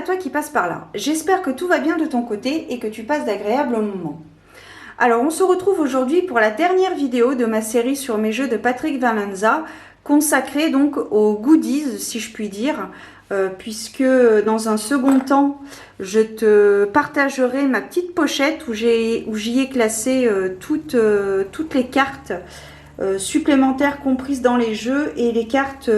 à toi qui passe par là. J'espère que tout va bien de ton côté et que tu passes d'agréables moments. Alors, on se retrouve aujourd'hui pour la dernière vidéo de ma série sur mes jeux de Patrick Valenza, consacrée donc aux goodies, si je puis dire, puisque dans un second temps, je te partagerai ma petite pochette où j'y ai classé toutes les cartes supplémentaires comprises dans les jeux et les cartes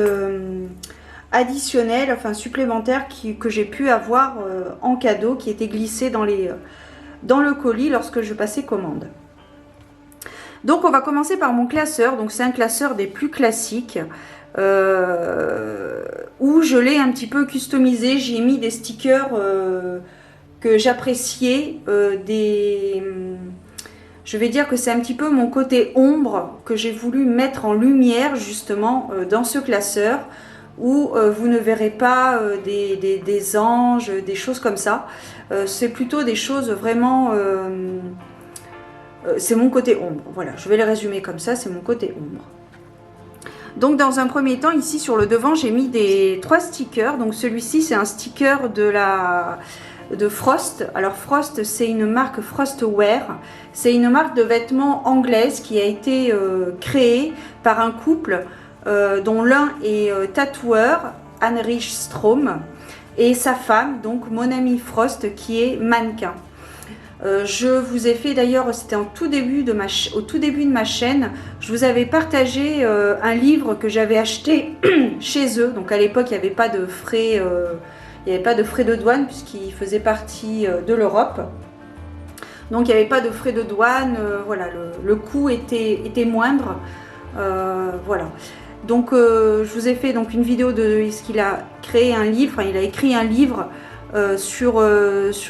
additionnelles, enfin supplémentaires que j'ai pu avoir en cadeau, qui étaient glissées dans le colis lorsque je passais commande. Donc on va commencer par mon classeur. Donc c'est un classeur des plus classiques où je l'ai un petit peu customisé. J'y ai mis des stickers que j'appréciais, je vais dire que c'est un petit peu mon côté ombre que j'ai voulu mettre en lumière justement dans ce classeur, où vous ne verrez pas des anges, des choses comme ça. C'est plutôt des choses vraiment... c'est mon côté ombre. Voilà, je vais les résumer comme ça, c'est mon côté ombre. Donc dans un premier temps, ici sur le devant, j'ai mis 3 stickers. Donc celui-ci, c'est un sticker de Frost. Alors Frost, c'est une marque Frostwear. C'est une marque de vêtements anglaise qui a été créée par un couple dont l'un est tatoueur, Heinrich Strom, et sa femme, donc mon amie Frost, qui est mannequin. Je vous ai fait d'ailleurs, c'était au tout début de ma chaîne, je vous avais partagé un livre que j'avais acheté chez eux. Donc à l'époque, il n'y avait pas de frais, de douane puisqu'il faisait partie de l'Europe. Donc il n'y avait pas de frais de douane, voilà, le coût était moindre, voilà. Donc je vous ai fait donc une vidéo de ce qu'il a créé un livre, enfin, il a écrit un livre sur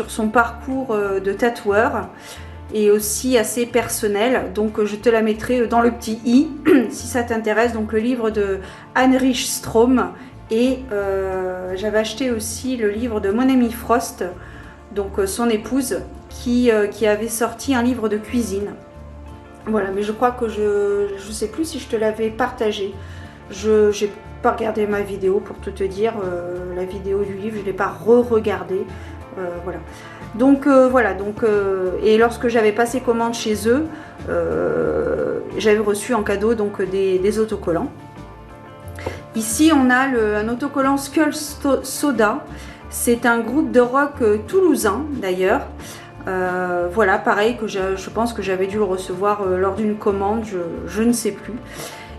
son parcours de tatoueur et aussi assez personnel. Donc je te la mettrai dans le petit i si ça t'intéresse. Donc le livre de Heinrich Strom, et j'avais acheté aussi le livre de mon amie Frost, donc son épouse, qui avait sorti un livre de cuisine. Voilà, mais je crois que je sais plus si je te l'avais partagé. J'ai pas regardé ma vidéo pour tout te dire, la vidéo du livre, je l'ai pas re-regardé, voilà. Donc voilà, donc et lorsque j'avais passé commande chez eux, j'avais reçu en cadeau donc des autocollants. Ici on a un autocollant Skull Soda. C'est un groupe de rock toulousain d'ailleurs. Voilà, pareil, que je pense que j'avais dû le recevoir lors d'une commande, je ne sais plus.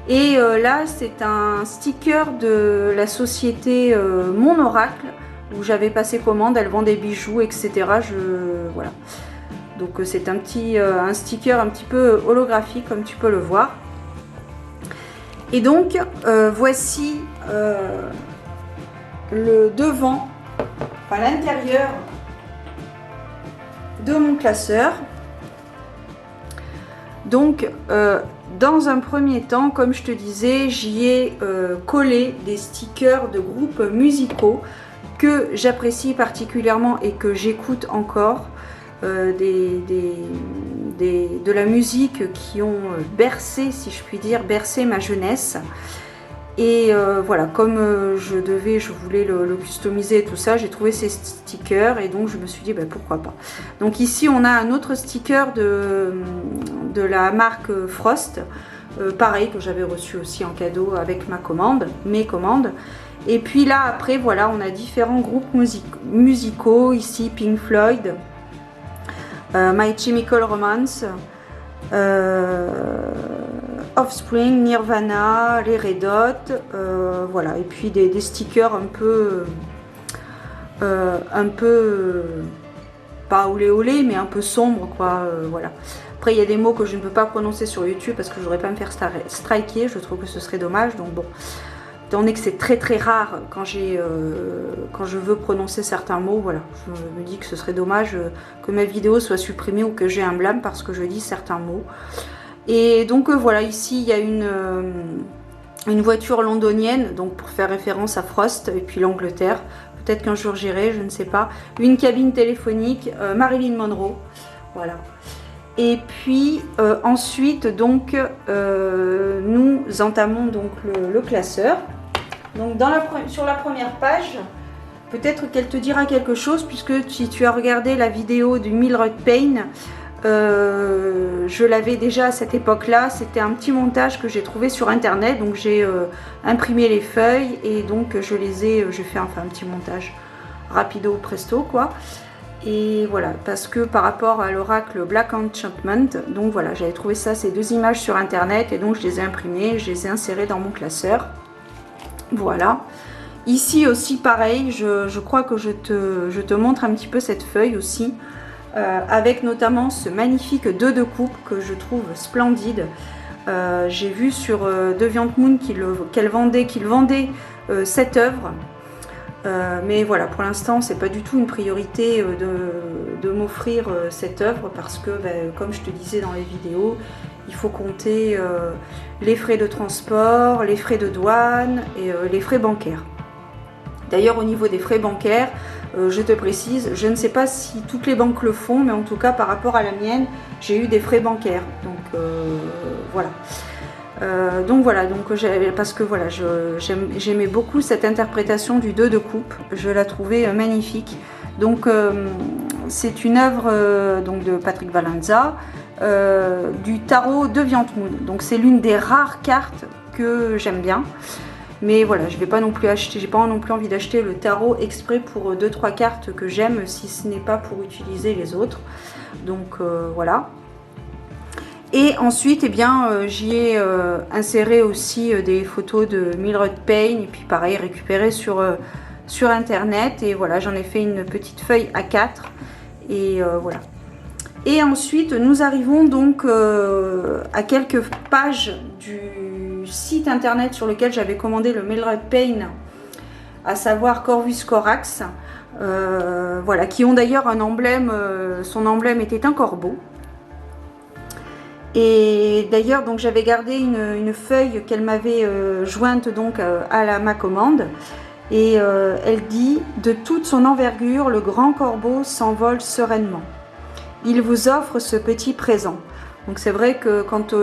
Et là, c'est un sticker de la société Mon Oracle, où j'avais passé commande. Elle vend des bijoux, etc. Voilà. Donc c'est un sticker un petit peu holographique, comme tu peux le voir. Et donc, voici le devant, enfin l'intérieur de mon classeur. Donc, dans un premier temps, comme je te disais, j'y ai collé des stickers de groupes musicaux que j'apprécie particulièrement et que j'écoute encore, de la musique qui ont bercé, si je puis dire, bercé ma jeunesse. Et voilà, comme je voulais le customiser et tout ça, j'ai trouvé ces stickers et donc je me suis dit ben, pourquoi pas. Donc ici on a un autre sticker de la marque Frost, pareil, que j'avais reçu aussi en cadeau avec mes commandes. Et puis là après voilà, on a différents groupes musicaux, ici Pink Floyd, My Chemical Romance, Offspring, Nirvana, les Red Hot, voilà, et puis des stickers un peu pas olé olé, mais un peu sombre, quoi, voilà. Après il y a des mots que je ne peux pas prononcer sur YouTube parce que je voudrais pas me faire striker, je trouve que ce serait dommage. Donc bon, étant donné que c'est très très rare quand je veux prononcer certains mots, voilà, je me dis que ce serait dommage que ma vidéo soit supprimée ou que j'ai un blâme parce que je dis certains mots. Et donc voilà, ici il y a une voiture londonienne, donc pour faire référence à Frost et puis l'Angleterre. Peut-être qu'un jour j'irai, je ne sais pas. Une cabine téléphonique, Marilyn Monroe, voilà. Et puis ensuite donc nous entamons donc le classeur. Donc sur la première page, peut-être qu'elle te dira quelque chose, puisque si tu as regardé la vidéo du Mildred Payne, je l'avais déjà à cette époque-là. C'était un petit montage que j'ai trouvé sur internet, donc j'ai imprimé les feuilles et donc j'ai fait enfin un petit montage rapido presto quoi. Et voilà, parce que par rapport à l'oracle Black Enchantment, donc voilà, j'avais trouvé ça, ces deux images sur internet, et donc je les ai imprimées, je les ai insérées dans mon classeur. Voilà. Ici aussi pareil, je crois que je te montre un petit peu cette feuille aussi, avec notamment ce magnifique 2 de coupe que je trouve splendide. J'ai vu sur DeviantMoon qu'il vendait cette œuvre. Mais voilà, pour l'instant, c'est pas du tout une priorité de m'offrir cette œuvre, parce que, comme je te disais dans les vidéos, il faut compter les frais de transport, les frais de douane et les frais bancaires. D'ailleurs, au niveau des frais bancaires, je te précise, je ne sais pas si toutes les banques le font, mais en tout cas, par rapport à la mienne, j'ai eu des frais bancaires. Donc voilà. Parce que voilà, j'aimais beaucoup cette interprétation du 2 de coupe, je la trouvais magnifique. Donc c'est une œuvre donc de Patrick Valenza, du tarot DeviantMoon. Donc c'est l'une des rares cartes que j'aime bien. Mais voilà, je vais pas non plus acheter, j'ai pas non plus envie d'acheter le tarot exprès pour 2-3 cartes que j'aime, si ce n'est pas pour utiliser les autres. Donc voilà. Et ensuite, eh bien, j'y ai inséré aussi des photos de Mildred Payne, et puis pareil, récupéré sur internet. Et voilà, j'en ai fait une petite feuille A4. Et voilà. Et ensuite, nous arrivons donc à quelques pages du site internet sur lequel j'avais commandé le Mildred Payne, à savoir Corvus Corax. Voilà, qui ont d'ailleurs un emblème, son emblème était un corbeau. Et d'ailleurs, donc j'avais gardé une feuille qu'elle m'avait jointe donc à ma commande. Et elle dit: de toute son envergure, le grand corbeau s'envole sereinement. Il vous offre ce petit présent. Donc c'est vrai que quand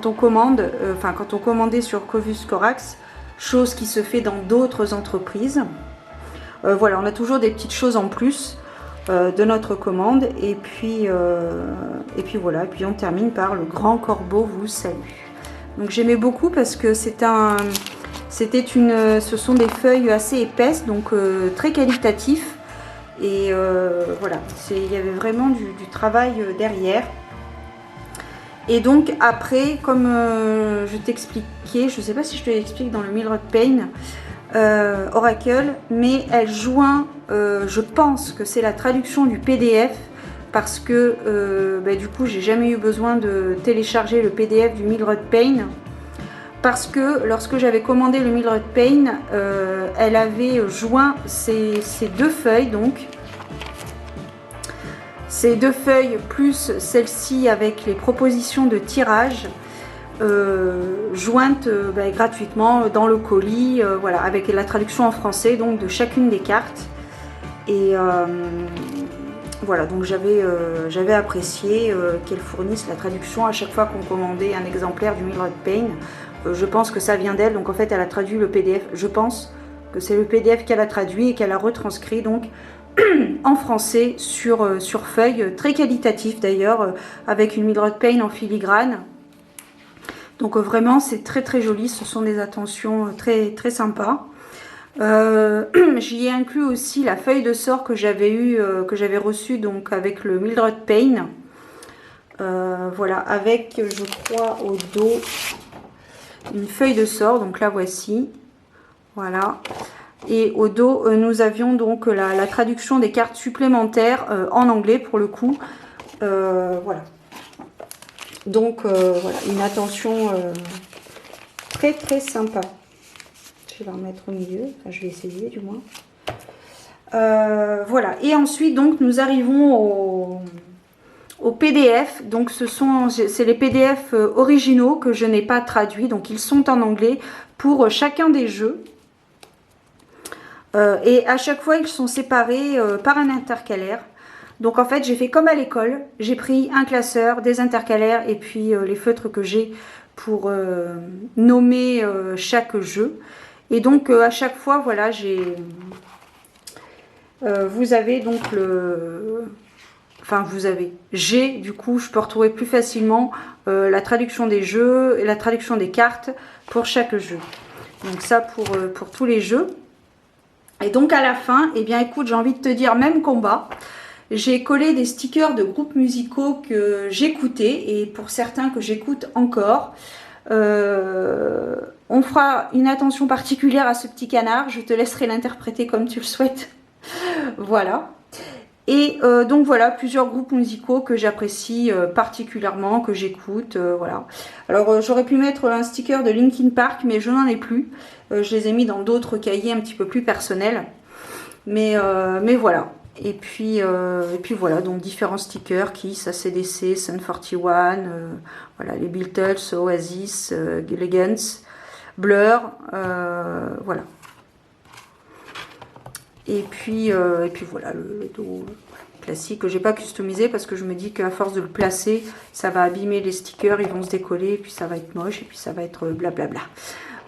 on commande, quand on commandait sur Corvus Corax, chose qui se fait dans d'autres entreprises, voilà, on a toujours des petites choses en plus de notre commande. Et puis voilà, et puis on termine par le grand corbeau vous salue. Donc j'aimais beaucoup parce que ce sont des feuilles assez épaisses, donc très qualitatif. Et voilà, il y avait vraiment du travail derrière. Et donc après, comme je t'expliquais, je ne sais pas si je te l'explique dans le Mildred Payne Oracle, mais elle joint, je pense que c'est la traduction du PDF, parce que du coup j'ai jamais eu besoin de télécharger le PDF du Mildred Payne, parce que lorsque j'avais commandé le Mildred Payne, elle avait joint ces 2 feuilles, donc ces 2 feuilles plus celle-ci avec les propositions de tirage jointes gratuitement dans le colis, voilà, avec la traduction en français donc de chacune des cartes. Et voilà, donc j'avais apprécié qu'elle fournisse la traduction à chaque fois qu'on commandait un exemplaire du Mildred Payne. Je pense que ça vient d'elle, donc en fait elle a traduit le PDF, je pense que c'est le PDF qu'elle a traduit et qu'elle a retranscrit donc en français sur feuille, très qualitatif d'ailleurs, avec une Mildred Payne en filigrane. Donc vraiment c'est très très joli, ce sont des attentions très très sympas. J'y ai inclus aussi la feuille de sort que j'avais reçue donc avec le Mildred Payne. Voilà, avec je crois au dos une feuille de sort, donc la voici. Voilà. Et au dos, nous avions donc la traduction des cartes supplémentaires en anglais pour le coup. Voilà. Donc voilà, une attention très très sympa. Je vais la remettre au milieu, enfin je vais essayer du moins. Voilà, et ensuite donc nous arrivons au PDF. Donc c'est les PDF originaux que je n'ai pas traduits, donc ils sont en anglais pour chacun des jeux. Et à chaque fois ils sont séparés par un intercalaire. Donc en fait j'ai fait comme à l'école, j'ai pris un classeur, des intercalaires et puis les feutres que j'ai pour nommer chaque jeu. Et donc à chaque fois voilà, j'ai vous avez donc j'ai du coup, je peux retrouver plus facilement la traduction des jeux et la traduction des cartes pour chaque jeu. Donc ça pour tous les jeux. Et donc à la fin, eh bien écoute, j'ai envie de te dire même combat. J'ai collé des stickers de groupes musicaux que j'écoutais et pour certains que j'écoute encore. On fera une attention particulière à ce petit canard. Je te laisserai l'interpréter comme tu le souhaites. Voilà. Et donc voilà, plusieurs groupes musicaux que j'apprécie particulièrement, que j'écoute, voilà. Alors j'aurais pu mettre un sticker de Linkin Park, mais je n'en ai plus. Je les ai mis dans d'autres cahiers un petit peu plus personnels. Mais voilà. Et puis voilà, donc différents stickers, Kiss, AC/DC, Sun 41, voilà, les Beatles, Oasis, les Guns, Blur, voilà. Et puis voilà, le dos classique que j'ai pas customisé parce que je me dis qu'à force de le placer, ça va abîmer les stickers, ils vont se décoller, et puis ça va être moche, et puis ça va être blablabla.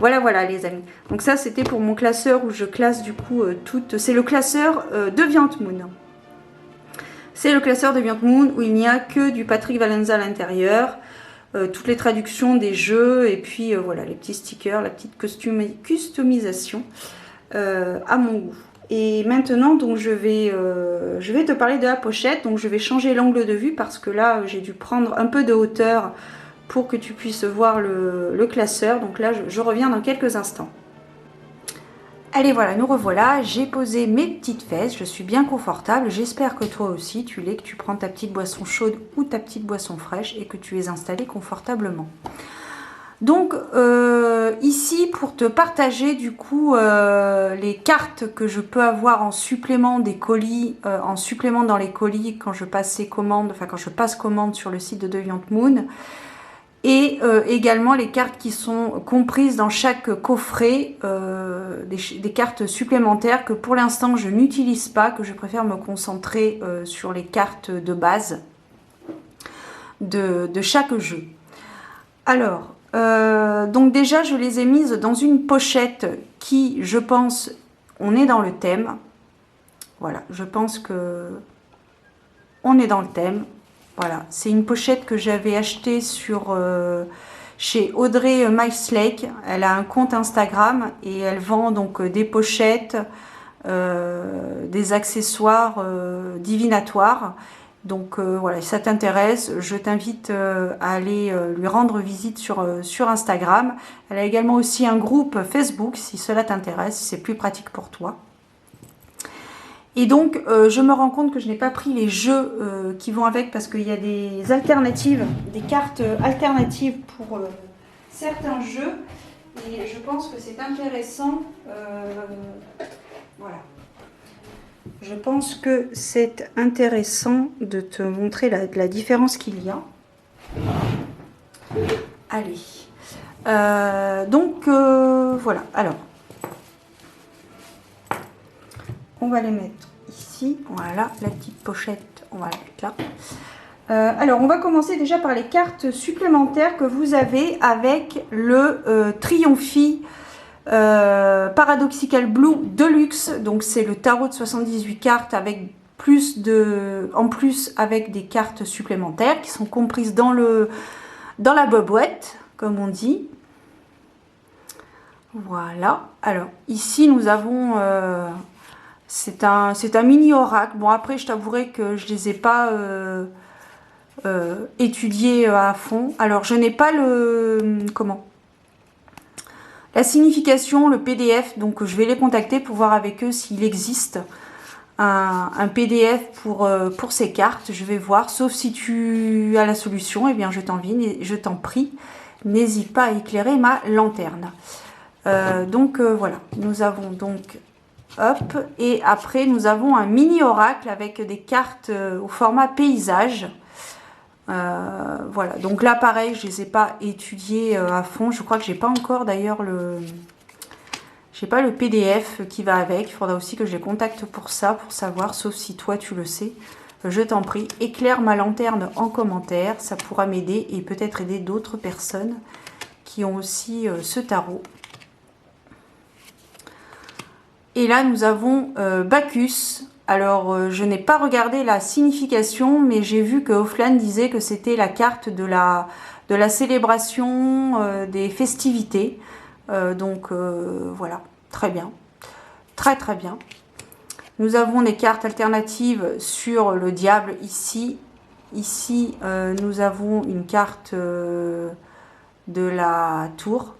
Voilà les amis. Donc ça c'était pour mon classeur où je classe du coup toutes. C'est le classeur DeviantMoon. C'est le classeur DeviantMoon où il n'y a que du Patrick Valenza à l'intérieur. Toutes les traductions des jeux et puis voilà les petits stickers, la petite customisation à mon goût. Et maintenant, donc je vais te parler de la pochette. Donc je vais changer l'angle de vue parce que là, j'ai dû prendre un peu de hauteur pour que tu puisses voir le classeur. Donc là, je reviens dans quelques instants. Allez, voilà, nous revoilà. J'ai posé mes petites fesses. Je suis bien confortable. J'espère que toi aussi, tu l'es, que tu prends ta petite boisson chaude ou ta petite boisson fraîche et que tu es installé confortablement. Donc ici pour te partager du coup les cartes que je peux avoir en supplément des colis, en supplément dans les colis quand je passe commande, enfin quand je passe commande sur le site de DeviantMoon, et également les cartes qui sont comprises dans chaque coffret, des cartes supplémentaires que pour l'instant je n'utilise pas, que je préfère me concentrer sur les cartes de base de chaque jeu. Alors, donc déjà je les ai mises dans une pochette qui, je pense, on est dans le thème. Voilà, je pense que on est dans le thème. Voilà, c'est une pochette que j'avais achetée chez Audrey Myslake. Elle a un compte Instagram et elle vend donc des pochettes, des accessoires divinatoires. Donc voilà, si ça t'intéresse, je t'invite à aller lui rendre visite sur Instagram. Elle a également aussi un groupe Facebook si cela t'intéresse, si c'est plus pratique pour toi. Et donc je me rends compte que je n'ai pas pris les jeux qui vont avec parce qu'il y a des alternatives, des cartes alternatives pour certains jeux. Et je pense que c'est intéressant. Voilà. Je pense que c'est intéressant de te montrer la différence qu'il y a. Allez. Donc, voilà. Alors, on va les mettre ici. Voilà, la petite pochette, on va la mettre là. Alors, on va commencer déjà par les cartes supplémentaires que vous avez avec le Triumphi Paradoxical Blue Deluxe. Donc c'est le tarot de 78 cartes avec en plus avec des cartes supplémentaires qui sont comprises dans la boîte comme on dit. Voilà. Alors ici nous avons c'est un mini oracle. Bon après je t'avouerai que je les ai pas étudiés à fond. Alors je n'ai pas la signification, le PDF, donc je vais les contacter pour voir avec eux s'il existe un PDF pour ces cartes. Je vais voir, sauf si tu as la solution, eh bien je t'en prie, n'hésite pas à éclairer ma lanterne. Donc voilà, nous avons donc, hop, et après nous avons un mini oracle avec des cartes au format paysage. Voilà, donc là pareil, je les ai pas étudiés à fond. Je crois que j'ai pas encore d'ailleurs j'ai pas le PDF qui va avec. Il faudra aussi que je les contacte pour ça, pour savoir, sauf si toi tu le sais. Je t'en prie, éclaire ma lanterne en commentaire, ça pourra m'aider et peut-être aider d'autres personnes qui ont aussi ce tarot. Et là nous avons Bacchus Alors, je n'ai pas regardé la signification, mais j'ai vu que Offline disait que c'était la carte de la célébration des festivités. Voilà, très bien. Très très bien. Nous avons des cartes alternatives sur le diable ici. Ici, nous avons une carte de la tour.